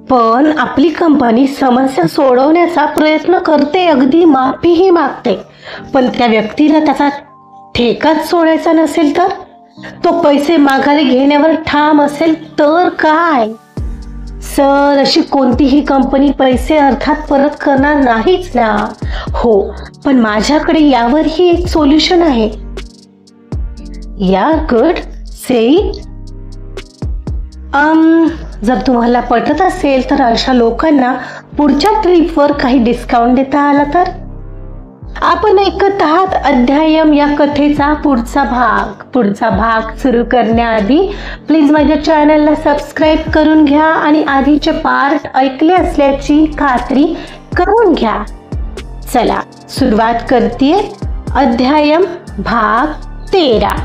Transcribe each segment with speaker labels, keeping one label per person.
Speaker 1: पण आपली कंपनी समस्या सोडवण्याचा प्रयत्न करते, अगदी माफीही मागते. पण त्या व्यक्तीला त्याचा ठेकाच सोडायचा नसेल तर, तो पैसे माघारी घेण्यावर ठाम असेल तर काय? सर, अशी कोणतीही कंपनी पैसे अर्थात परत करणार नाहीच ना. हो, पण माझ्याकडे यावरही एक सोल्युशन आहे. या गुड से. जर तुम्हाला पटत असेल तर अशा लोकांना पुढच्या ट्रिपवर काही डिस्काउंट देता आला तर. आपण ऐकत आहात अध्यायम या कथेचा पुढचा भाग सुरू करण्याआधी प्लीज माझ्या चॅनलला सबस्क्राईब करून घ्या आणि आधीचे पार्ट ऐकले असल्याची खात्री करून घ्या. चला सुरुवात करतेय. अध्यायम भाग 13.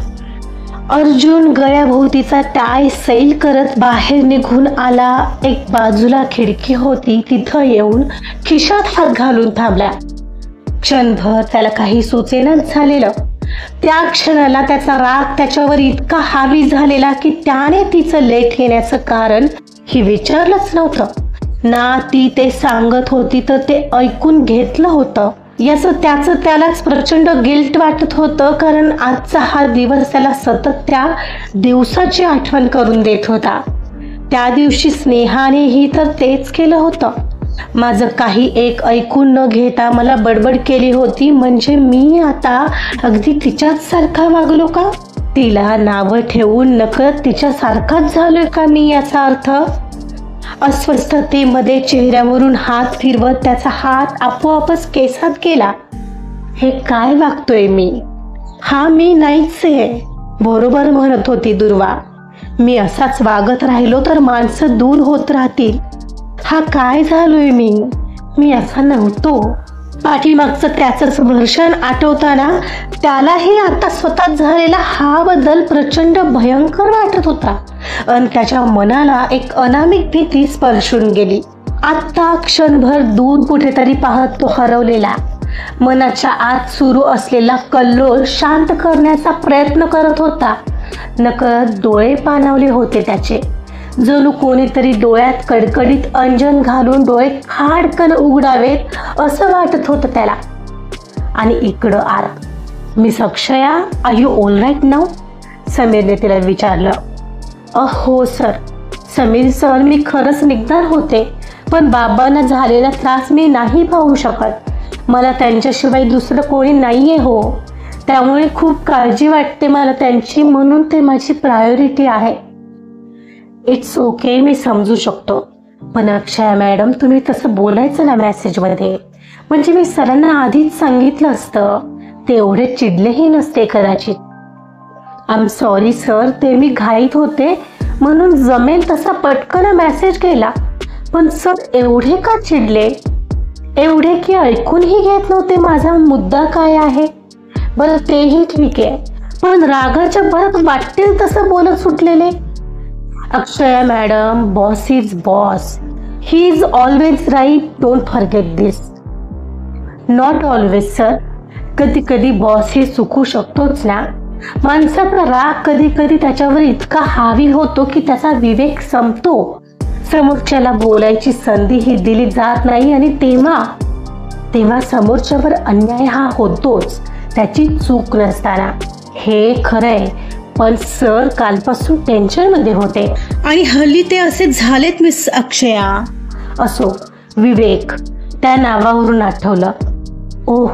Speaker 1: अर्जुन गळ्याभोवतीचा टाय सैल करत बाहेर निघून आला. एक बाजूला खिडकी होती, तिथं येऊन खिशात हात घालून थांबला. क्षणभर त्याला काही सुचेनाच झालेलं. त्या क्षणाला त्याचा राग त्याच्यावर इतका हावी झालेला की त्याने तिचं लेट येण्याचं कारण ही विचारलंच नव्हतं ना. ती ते सांगत होती तर ते ऐकून घेतलं होतं. याचं त्याचं त्यालाच प्रचंड गिल्ट वाटत होतं, कारण आजचा हा दिवस त्याला सतत त्या दिवसाची आठवण करून देत होता. त्या दिवशी स्नेहानेही तर तेच केलं होतं. माझं काही एक ऐकून न घेता मला बडबड केली होती, म्हणजे मी आता अगदी तिच्याच सारखा वागलो का? तिला नावं ठेवून नकळत तिच्यासारखाच झालोय का मी, याचा अर्थ? अस्वस्थतेमध्ये चेहऱ्यावरून हात फिरवत त्याचा हात आपोआपच केसात गेला. हे काय वागतोय मी? हा मी नाहीच आहे. बरोबर म्हणत होती दुर्वा. मी असाच वागत राहिलो तर माणसं दूर होत राहतील. हा काय झालोय मी असा नव्हतो. पाठीमागचं त्याचंच वर्षण आठवताना त्यालाही आता स्वतःच झालेला हा बदल प्रचंड भयंकर वाटत होता आणि त्याच्या मनाला एक अनामिक भीती स्पर्शून गेली. आत्ता क्षणभर दूर कुठेतरी पाहत तो हरवलेला मनाच्या आत सुरू असलेला कल्लोळ शांत करण्याचा प्रयत्न करत होता. नकळत डोळे पाणावले होते त्याचे. जणू कोणीतरी डोळ्यात कडकडीत अंजन घालून डोळे खाडकन उघडावेत असं वाटत होतं त्याला. आणि इकडं आर. Miss Akshaya, are you all right now? समीरने तिला विचारलं. हो सर. समीर सर, मी खरंच निघणार होते, पण बाबांना झालेला त्रास मी नाही पाहू शकत. मला त्यांच्याशिवाय दुसरं कोणी नाहीये हो. त्यामुळे खूप काळजी वाटते मला त्यांची, म्हणून ते माझी प्रायोरिटी आहे. इट्स ओके, मी समजू शकतो. पण अक्षया मॅडम, तुम्ही तसं बोलायचं ना मेसेजमध्ये. म्हणजे मी सरांना आधीच सांगितलं असतं. ते एवढे चिडलेही नसते कदाचित. आय एम सॉरी सर, ते मी घाईत होते म्हणून जमेल तसा पटकन मेसेज केला. पण सर एवढे का चिडले? एवढे की ऐकूनही घेत नव्हते माझा मुद्दा काय आहे? बरं तेही ठीक आहे, पण रागाच्या भरात वाटेल तसं बोलत सुटलेले. Akshaya madam, boss is boss. He is always right. Don't forget this. Not always sir. कधी कधी बॉस हे चुकू शकतोच ना. माणसाचा राग कधी कधी त्याच्यावर इतका हावी होतो की त्याचा विवेक संपतो. समोरच्याला बोलायची संधीही दिली जात नाही आणि तेव्हा समोरच्यावर अन्याय हा होतोच, त्याची चूक नसताना. हे खरंय, पण सर कालपासून टेन्शनमध्ये होते आणि हल्ली ते असे झालेत मिस अक्षया. असो, विवेक त्या नावावरून आठवलं. ओह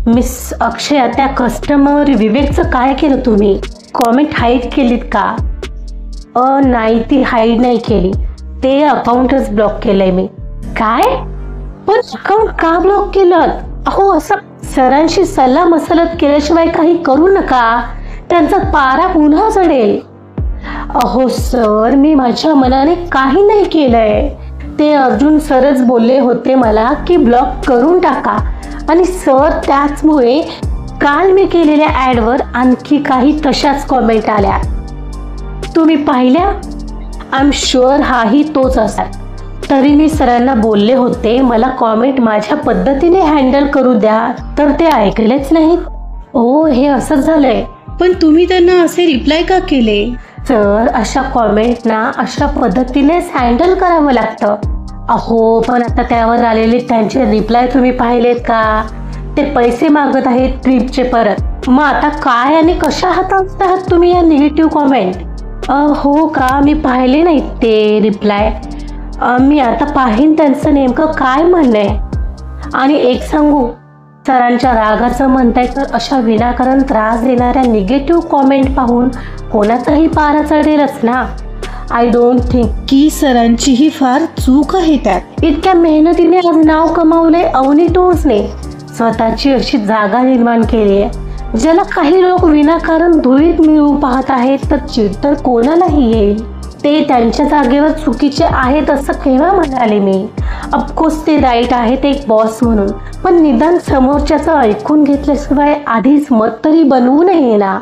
Speaker 1: मिस अक्षया, त्या कस्टमर विवेकचं काय केलं तुम्ही? कॉमेंट हाईड केलीत का? नाही, ती हाईड नाही केली. ते अकाउंटच ब्लॉक केलंय मी. काय? पण अकाउंट का ब्लॉक केलं? अहो, असं सरांशी सल्ला मसलत केल्याशिवाय काही करू नका. त्यांचा पारा पुन्हा चढेल. अहो सर, मी माझ्या मनाने काही नाही केलंय. ते अर्जुन सरच बोलले होते मला की ब्लॉक करून टाका, आणि सर त्याचमुळे काल मी केलेल्या ॲडवर आणखी काही तशाच कॉमेंट आल्या. तुम्ही पाहिल्या? आय एम शुअर हाही तोच असाल. तरी मी सरांना बोलले होते मला कॉमेंट माझ्या पद्धतीने हँडल करू द्या, तर ते ऐकलेच नाहीत. ओ, हे असंच झालंय. पण तुम्ही त्यांना असे रिप्लाय का केले? तर अशा कॉमेंटना अशा पद्धतीनेच हँडल करावं लागतं. अहो पण आता त्यावर आलेले त्यांचे रिप्लाय तुम्ही पाहिलेत का? ते पैसे मागत आहेत ट्रिपचे परत. मग आता काय आणि कशा हाताळतात तुम्ही या निगेटिव्ह कॉमेंट? हो का, मी पाहिले नाहीत ते रिप्लाय. मी आता पाहीन त्यांचं नेमकं काय म्हणणं आहे. आणि एक सांगू, सरांच्या रागाचं म्हणताय तर अशा विनाकारण त्रास देणाऱ्या निगेटिव्ह कॉमेंट पाहून कोणाचाही पारा चढेलच ना. आय डोंट थिंक की सरांचीही फार चूक आहे त्यात. इतक्या मेहनतीने आज नाव कमावले अवनी टोचने, स्वतःची अशी जागा निर्माण केली आहे ज्याला काही लोक विनाकारण धुळीत मिळवू पाहत आहेत, तर चिड तर कोणालाही येईल. ते त्यांच्या जागेवर चुकीचे आहेत असं केव्हा म्हणाले मी? ऑफकोर्स ते राईट आहेत एक बॉस म्हणून, पण निदान समोरच्याचं ऐकून घेतल्याशिवाय आधीच मत तरी बनवू नये ना.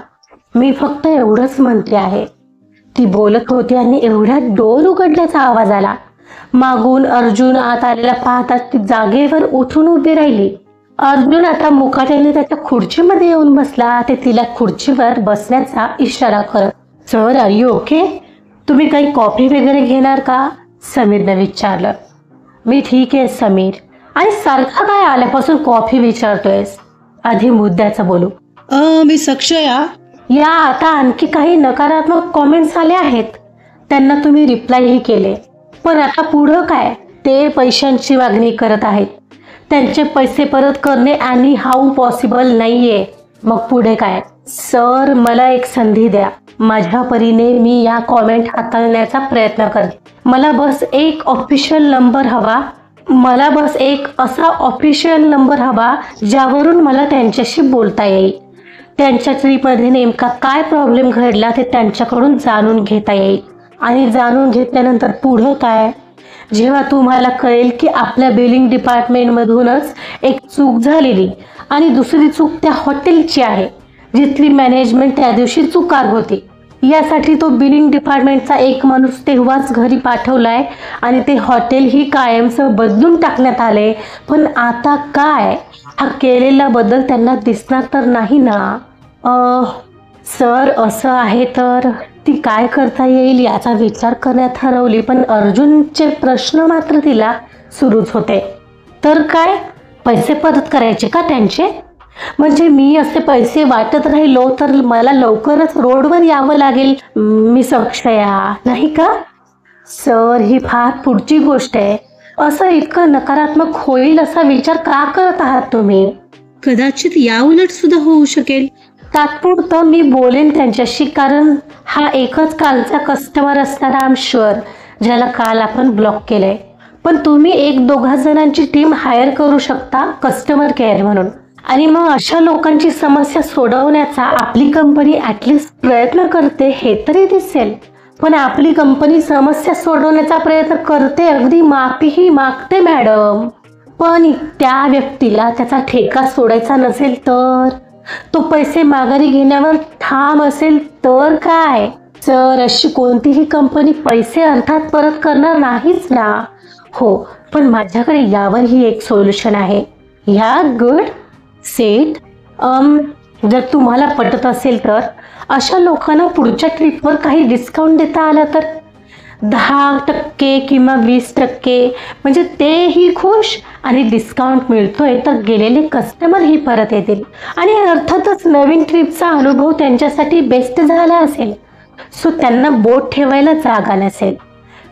Speaker 1: मी फक्त एवढंच म्हणते आहे. ती बोलत होती आणि एवढ्यात डोर उघडल्याचा आवाज आला. मागून अर्जुन आत आलेला पाहताच ती जागेवर उठून उभी राहिली. अर्जुन आता मुकाट्याने त्याच्या खुर्चीमध्ये येऊन बसला. ते तिला खुर्चीवर बसण्याचा इशारा करत, सर आर यू ओके? तुम्ही काही कॉफी वगैरे घेणार का? समीरने विचारलं. मी ठीक आहे समीर. आणि सारखा काय आल्यापासून कॉफी विचारतोयस? आधी मुद्द्याचं बोलू. मी सक्षया. या आता आणखी काही नकारात्मक कॉमेंट्स आले आहेत, त्यांना तुम्ही रिप्लायही केले, पण आता पुढं काय? ते पैशांची मागणी करत आहेत. त्यांचे पैसे परत करणे आणि हाऊ पॉसिबल नाहीये. मग पुढे काय? सर मला एक संधी द्या. माझ्या परीने मी या कॉमेंट हाताळण्याचा प्रयत्न करते. मला बस एक ऑफिशियल नंबर हवा. मला बस एक असा ऑफिशियल नंबर हवा ज्यावरून मला त्यांच्याशी बोलता येईल. त्यांच्या ट्रीपमध्ये नेमका काय प्रॉब्लेम घडला ते त्यांच्याकडून जाणून घेता येईल. आणि जाणून घेतल्यानंतर पुढं काय? जेव्हा तुम्हाला कळेल की आपल्या बिलिंग डिपार्टमेंटमधूनच एक चूक झालेली आणि दुसरी चूक त्या हॉटेलची आहे जिथली मॅनेजमेंट त्या दिवशी चुकार होती. यासाठी तो बिलिंग डिपार्टमेंटचा एक माणूस तेव्हाच घरी पाठवलाय आणि ते हॉटेल ही कायमचं बदलून टाकण्यात आले. पण आता काय? हा केलेला बदल त्यांना दिसणार तर नाही ना. सर असं आहे तर ती काय करता येईल याचा विचार करण्यात ठरवली, पण अर्जुनचे प्रश्न मात्र तिला सुरूच होते. तर काय? पैसे परत करायचे का त्यांचे? म्हणजे मी असे पैसे वाटत राहिलो तर मला लवकरच रोडवर यावं लागेल. मी सक्षया नाही का? सर ही फार पुढची गोष्ट आहे. असं इतकं नकारात्मक होईल असा विचार का करत आहात तुम्ही? कदाचित याउलट सुद्धा होऊ शकेल. तात्पुरतं मी बोलेन त्यांच्याशी, कारण हा एकच कालचा कस्टमर असणार आय एम शुअर, ज्याला काल आपण ब्लॉक केलंय. पण तुम्ही एक दोघा जणांची टीम हायर करू शकता कस्टमर केअर म्हणून, आणि मग अशा लोकांची समस्या सोडवण्याचा आपली कंपनी ॲटलिस्ट प्रयत्न करते हे तरी दिसेल. पण आपली कंपनी समस्या सोडवण्याचा प्रयत्न करते, अगदी माफीही मागते मॅडम, पण त्या व्यक्तीला त्याचा ठेका सोडायचा नसेल तर, तो पैसे माघारी घेण्यावर ठाम असेल तर काय? सर अशी कोणतीही कंपनी पैसे अर्थात परत करणार नाहीच ना. हो, पण माझ्याकडे यावरही एक सोल्युशन आहे. या गुड सेट. जर तुम्हाला पटत असेल तर अशा लोकांना पुढच्या ट्रिपवर काही डिस्काउंट देता आला तर 10% किंवा 20%, म्हणजे तेही खुश आणि डिस्काउंट मिळतोय तर गेलेले कस्टमरही परत येतील आणि अर्थातच नवीन ट्रिपचा अनुभव त्यांच्यासाठी बेस्ट झाला असेल. सो त्यांना बोट ठेवायला जागा नसेल.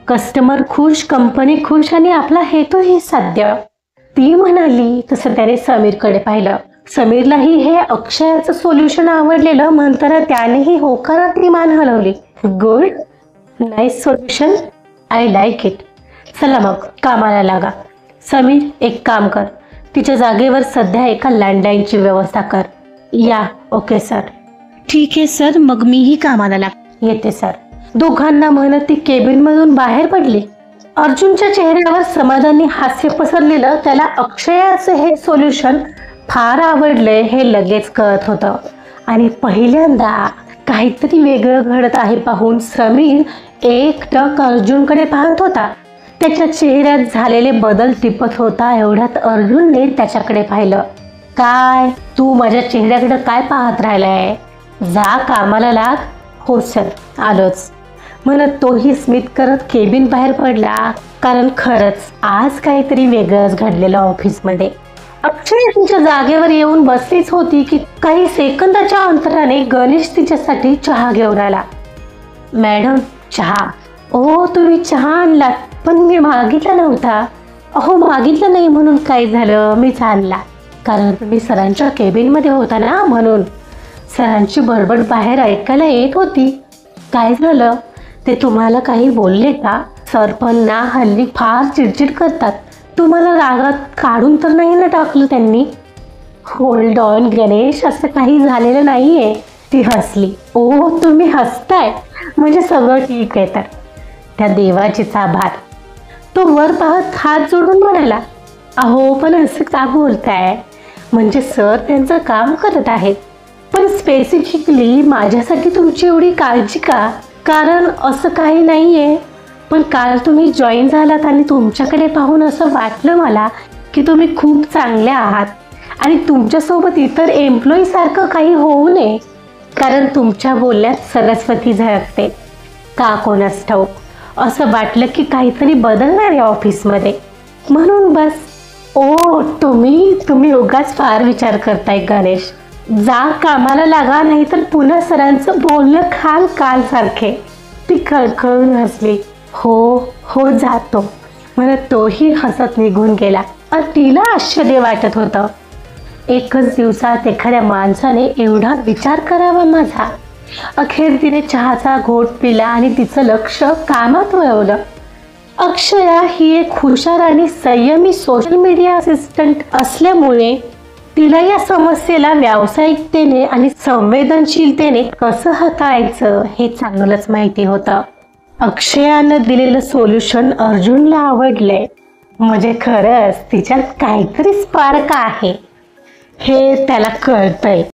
Speaker 1: कस्टमर खुश, कंपनी खुश आणि आपला हेतूही साध्य. ती म्हणाली. तसं त्याने समीरकडे पाहिलं. समीरलाही हे अक्षयाचं सोल्युशन आवडलेलं, म्हणताना त्यानेही होकारातली मान हलवली. Good, nice solution, I like it. चला मग कामाला लागा. समीर एक काम कर, तिच्या जागेवर सध्या एका लँडलाईनची व्यवस्था कर. या. Okay sir. ठीक आहे सर, मग मीही कामाला येते सर. दोघांना म्हणत ती केबिनमधून बाहेर पडली. अर्जुनच्या चेहऱ्यावर समाधानी हास्य पसरलेलं. त्याला अक्षयाचं हे सोल्युशन फार आवडलंय हे लगेच कळत होतं आणि पहिल्यांदा काहीतरी वेगळं घडत आहे पाहून समीर एकटक अर्जुनकडे पाहत होता. त्याच्या चेहऱ्यात झालेले बदल टिपत होता. एवढ्यात अर्जुनने त्याच्याकडे पाहिलं. काय तू माझ्या चेहऱ्याकडे काय पाहत राहिलाय? जा कामाला लाग. हो सर, आलोच म्हणत तोही स्मित करत केबिन बाहेर पडला. कारण खरंच आज काहीतरी वेगळंच घडलेलं ऑफिसमध्ये. अक्षय तिच्या जागेवर येऊन बसलीच होती की काही सेकंदाच्या अंतराने गणेश तिच्यासाठी चहा घेऊन आला. मॅडम, चहा. ओ, तुम्ही चहा आणलात, पण मी मागितला नव्हता. अहो, मागितलं नाही म्हणून काय झालं, मीच आणला. कारण तुम्ही सरांच्या केबिनमध्ये होता ना, म्हणून. सरांची बडबड बाहेर ऐकायला येत होती. काय झालं, ते तुम्हाला काही बोलले का? सर पण ना हल्ली फार चिडचिड करतात. तुम्हाला रागात काढून तर नाही ना टाकलं त्यांनी? होल्ड ऑन गणेश, असं काही झालेलं नाहीये. ती हसली. ओ, तुम्ही हसताय म्हणजे सगळं ठीक आहे तर. त्या देवाचीच आभार. तो वर पाहत हात जोडून म्हणाला, अहो पण असं का बोलताय? म्हणजे सर त्यांचं काम करत आहेत, पण स्पेसिफिकली माझ्यासाठी तुमची एवढी काळजी का? कारण असं काही नाहीये, पण काल तुम्ही जॉईन झालात आणि तुमच्याकडे पाहून असं वाटलं मला की तुम्ही खूप चांगले आहात आणि तुमच्यासोबत इतर एम्प्लॉईसारखं काही होऊ नये. कारण तुमच्या बोलण्यात सरस्वती झळकते. का कोणास ठाऊक असं वाटलं की काहीतरी बदलणार आहे ऑफिसमध्ये, म्हणून बस. ओ, तुम्ही उगाच फार विचार करताय गणेश. जा, कामाला लागा, नाही तर पुन्हा सरांचं बोलणं खाल काल सारखे. ती खळखळून हसली. हो जातो म्हणत तोही हसत निघून गेला. तिला आश्चर्य वाटत होतं, एकच दिवसात एखाद्या माणसाने एवढा विचार करावा माझा. अखेर तिने चहाचा घोट पिला आणि तिचं लक्ष कामात वळवलं. अक्षया ही एक हुशार आणि संयमी सोशल मीडिया असिस्टंट असल्यामुळे तिला या समस्येला व्यावसायिकतेने आणि संवेदनशीलतेने कसं हाताळायचं हे चांगलंच माहिती होतं. अक्षयानं दिलेलं सोल्युशन अर्जुनला आवडलंय. म्हणजे खरंच तिच्यात काहीतरी स्पार्क आहे हे त्याला कळतंय.